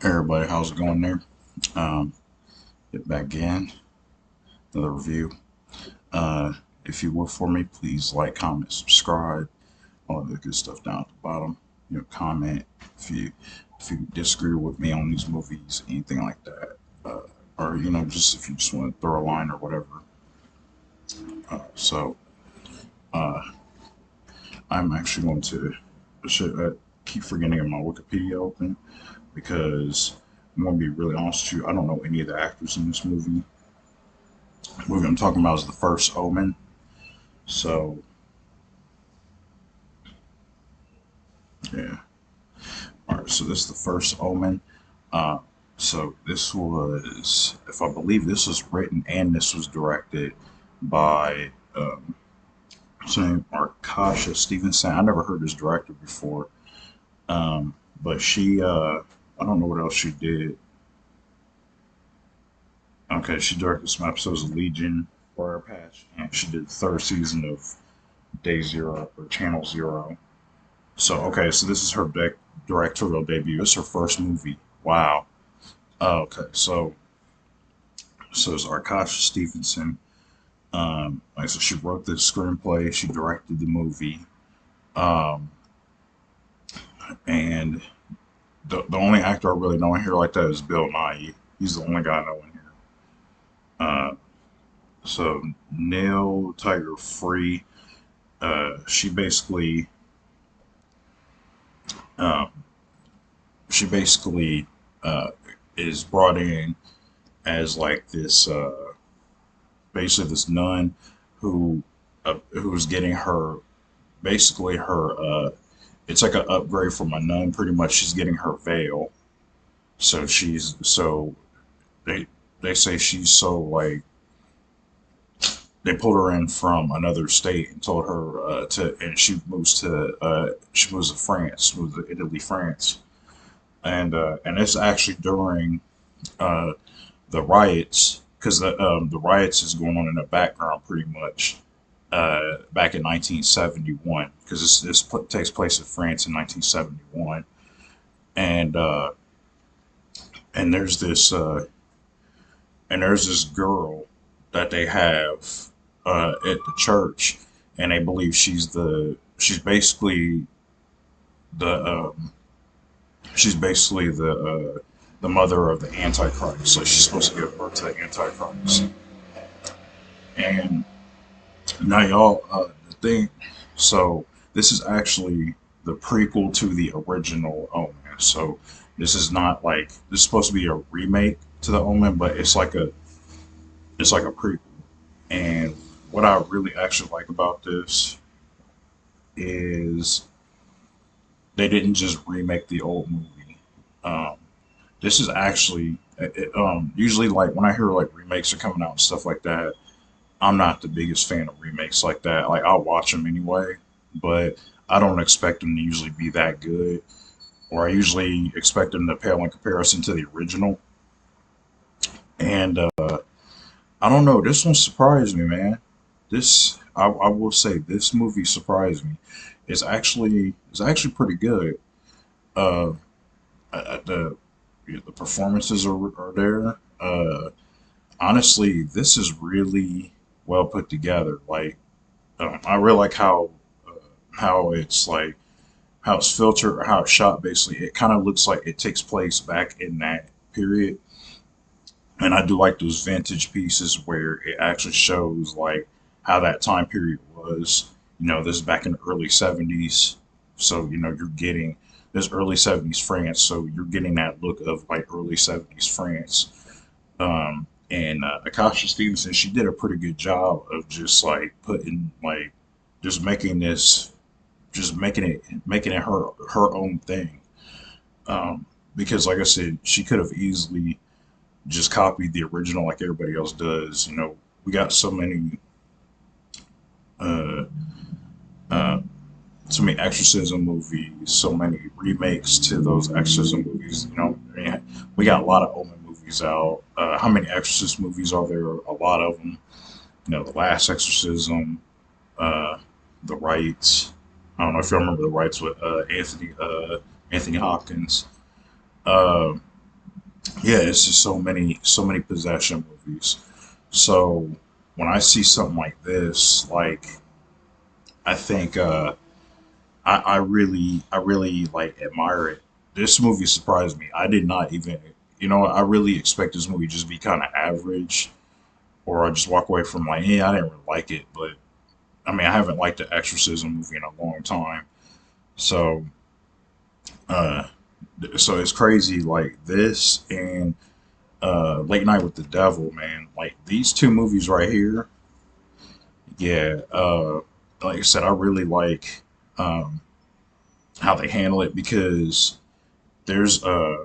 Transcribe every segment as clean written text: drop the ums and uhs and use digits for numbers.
Everybody, how's it going there? Um, Get back in another review. Uh, if you would for me, please like, comment, subscribe, all the good stuff down at the bottom. Comment if you if you disagree with me on these movies, anything like that, or just if you just want to throw a line or whatever. So uh, I'm actually going to should keep forgetting my Wikipedia open because I'm going to be really honest with you. I don't know any of the actors in this movie. The movie I'm talking about is the first Omen. So yeah. All right. So this is the first Omen. Uh, so this was, if I believe, this was written and this was directed by what's her name, Arkasha Stevenson. I never heard this director before, but she, I don't know what else she did. Okay, she directed some episodes of Legion, Fire Patch, and she did the third season of Day Zero or Channel Zero. So okay, so this is her directorial debut. It's her first movie. Wow. Okay, so it's Arkasha Stevenson. Like so, she wrote the screenplay. She directed the movie. Um, and the only actor I really know in here like that is Bill Nye. He's the only guy I know in here. Uh, so Neil Tiger Free. She basically, um, she basically uh, is brought in as like this. Basically this nun who's getting her basically her it's like an upgrade from a nun. Pretty much she's getting her veil, so they they say she's so like they pulled her in from another state and told her to and she moves to France, moves to Italy, France. And it's actually during uh the riots, because the riots is going on in the background pretty much back in 1971, because takes place in France in 1971. And uh, and there's this girl that they have at the church, and they believe she's basically the the mother of the Antichrist. So she's supposed to give birth to the Antichrist. And now, y'all, the thing. So this is actually the prequel to the original Omen. So this is not like this is supposed to be a remake to the Omen, but it's like a prequel. And what I really actually like about this is they didn't just remake the old movie. Um, this is actually usually like when I hear like remakes are coming out and stuff like that. I'm not the biggest fan of remakes like that. Like I'll watch them anyway, but I don't expect them to usually be that good, or I usually expect them to pale in comparison to the original. And I don't know. This one surprised me, man. I will say this movie surprised me. It's actually pretty good. Uh, the the performances are there. Honestly, this is really well put together. Like I really like how it's like how it's filtered or how it's shot. Basically, it kind of looks like it takes place back in that period, and I do like those vintage pieces where it actually shows like how that time period was. This is back in the early '70s, so you're getting this early '70s France, so you're getting that look of like early '70s France. And Akasha Stevenson, she did a pretty good job of just like putting like just making this, just making it her own thing. Because like I said, she could have easily just copied the original like everybody else does. We got uh, uh, so many exorcism movies, so many remakes to those exorcism movies. I mean, we got a lot of Omen movies out. How many exorcist movies are there? A lot of them. The Last Exorcism, uh, The Rites. I don't know if you remember The Rites with Anthony Hopkins. Uh, Yeah, it's just so many possession movies. So when I see something like this, like I think I really like admire it. This movie surprised me. I did not even, you know, I really expect this movie just to be kind of average, or I just walk away from like, yeah, I didn't really like it. But I mean, I haven't liked the Exorcism movie in a long time, so uh, so it's crazy. Like this and Late Night with the Devil, man. Like these two movies right here, yeah. Like I said, I really like um, how they handle it because there's again,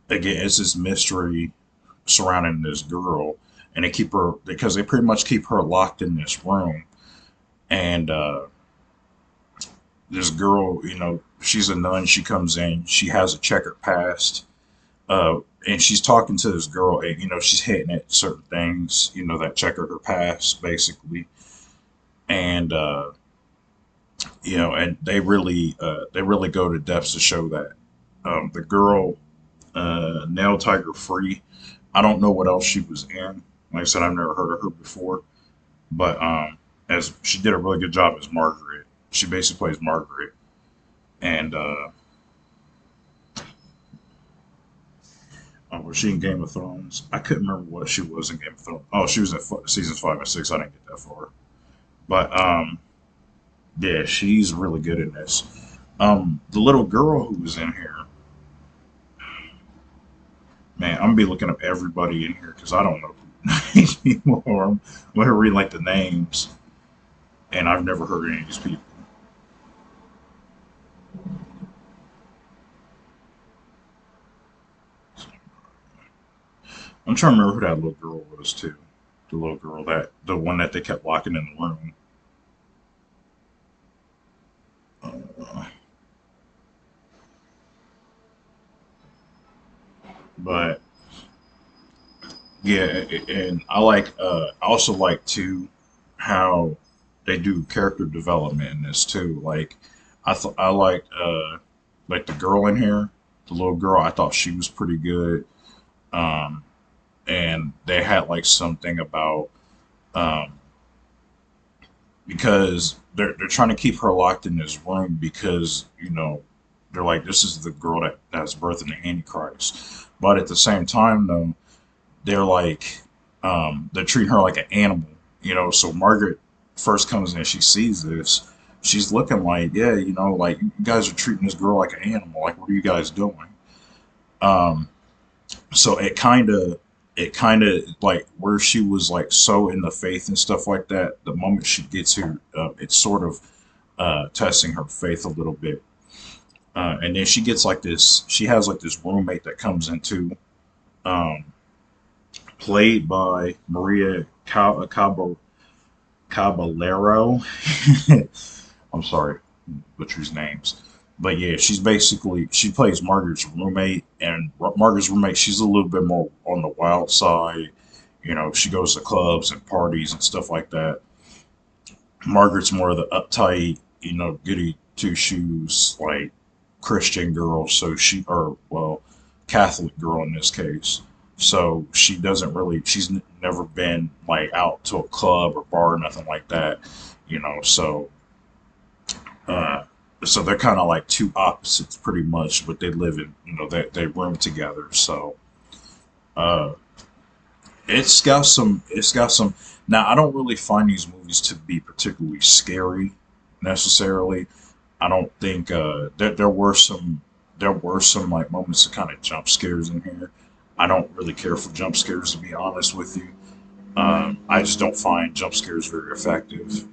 it's this mystery surrounding this girl, and they keep her because they pretty much keep her locked in this room. And this girl, you know, she's a nun. She comes in. She has a checkered past, and she's talking to this girl, and you know, she's hitting at certain things, you know, that checkered her past, basically. And you know, and they really go to depths to show that the girl, Nail Tiger Free. I don't know what else she was in. Like I said, I've never heard of her before, but as she did a really good job as Margaret. She basically plays Margaret, and was she in Game of Thrones? I couldn't remember what she was in Game of Thrones. Oh, she was in seasons 5 and 6. I didn't get that far, but yeah, she's really good in this. The little girl who was in here, man, I'm gonna be looking up everybody in here because I don't know anymore. I'm gonna read like the names, and I've never heard any of these people. I'm trying to remember who that little girl was too. The little girl that the one that they kept locking in the room. Uh, but yeah, and I like I also like too how they do character development in this too. Like I like the girl in here, the little girl. I thought she was pretty good. Um, and they had like something about um, because they're trying to keep her locked in this room because you know they're like this is the girl that's birthing the Antichrist, but at the same time though they're like they're treating her like an animal, you know. So Margaret first comes in, she sees this, she's looking like yeah, you know, like you guys are treating this girl like an animal. Like what are you guys doing? Um, so it kind of like where she was like so in the faith and stuff like that. The moment she gets here, it's sort of testing her faith a little bit. And then she gets like this. She has like this roommate that comes into, um, played by Maria Caballero. I'm sorry, butcher's names. But yeah, she's basically she plays Margaret's roommate, and Margaret's roommate she's a little bit more on the wild side. You know, she goes to clubs and parties and stuff like that. Margaret's more of the uptight, you know, goody two shoes, like Christian girl. So she, or well, Catholic girl in this case. So she doesn't really, never been like out to a club or bar or nothing like that, you know. Uh, so they're kind of like two opposites pretty much, but they live in, you know, they room together. So, uh, it's got some. Now, I don't really find these movies to be particularly scary necessarily. I don't think there were some like moments of kind of jump scares in here. I don't really care for jump scares to be honest with you. I just don't find jump scares very effective.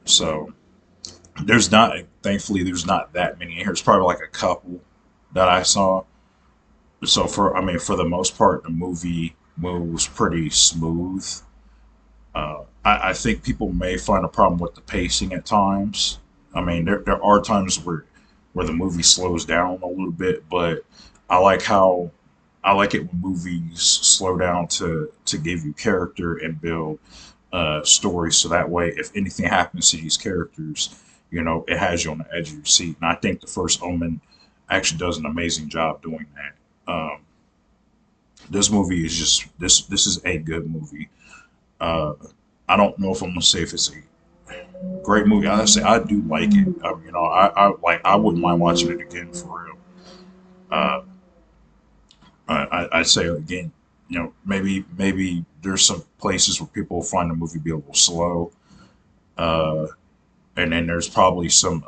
So there's not, thankfully, there's not that many in here. It's probably like a couple that I saw. So I mean, for the most part, the movie moves pretty smooth. I think people may find a problem with the pacing at times. I mean, there are times where the movie slows down a little bit, but I like how I like it when movies slow down to give you character and build story, so that way, if anything happens to these characters, you know, it has you on the edge of your seat. And I think the first Omen actually does an amazing job doing that. This movie is just this is a good movie. Uh, I don't know if I'm gonna say if it's a great movie. I say I do like it. I wouldn't mind watching it again for real. Uh, I'd say again, maybe there's some places where people find the movie be a little slow, uh, and then there's probably some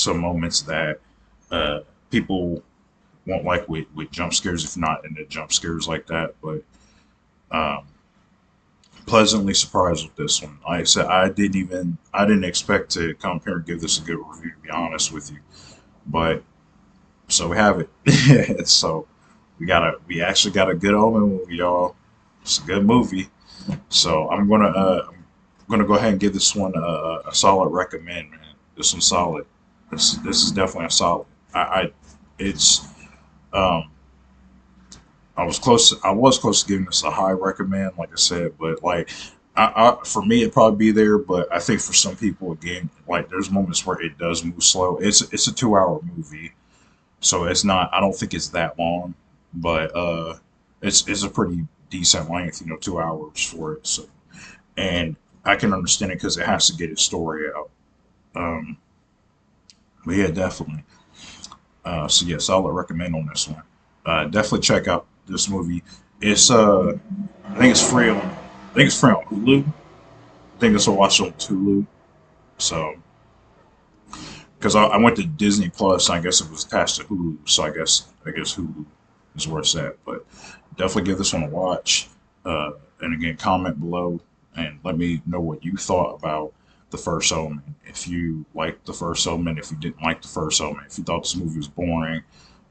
moments that uh, people won't like with jump scares if not into jump scares like that. But um, pleasantly surprised with this one. Like I said, I didn't expect to come here and give this a good review to be honest with you, but so we have it. So we actually got a good Omen movie, y'all. It's a good movie. So I'm gonna go ahead and give this one a solid recommend, man. This one's solid. This is definitely a solid. I it's um I was close to giving this a high recommend, like I said, but like for me it'd probably be there, but I think for some people again, like there's moments where it does move slow. It's a 2 hour movie, so it's not. I don't think it's that long, but it's a pretty decent length, 2 hours for it. So and I can understand it because it has to get its story out. Um, but yeah, definitely. So yeah, solid recommend on this one. Definitely check out this movie. It's I think it's free on I think it's free on Hulu. I think it's a watch on Hulu. So because I went to Disney Plus, I guess it was attached to Hulu. So I guess Hulu is where it's at. But definitely give this one a watch. And again, comment below and let me know what you thought about the first Omen. If you liked the first Omen, if you didn't like the first Omen, if you thought this movie was boring,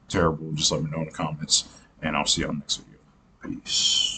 terrible, just let me know in the comments. And I'll see you on the next video. Peace.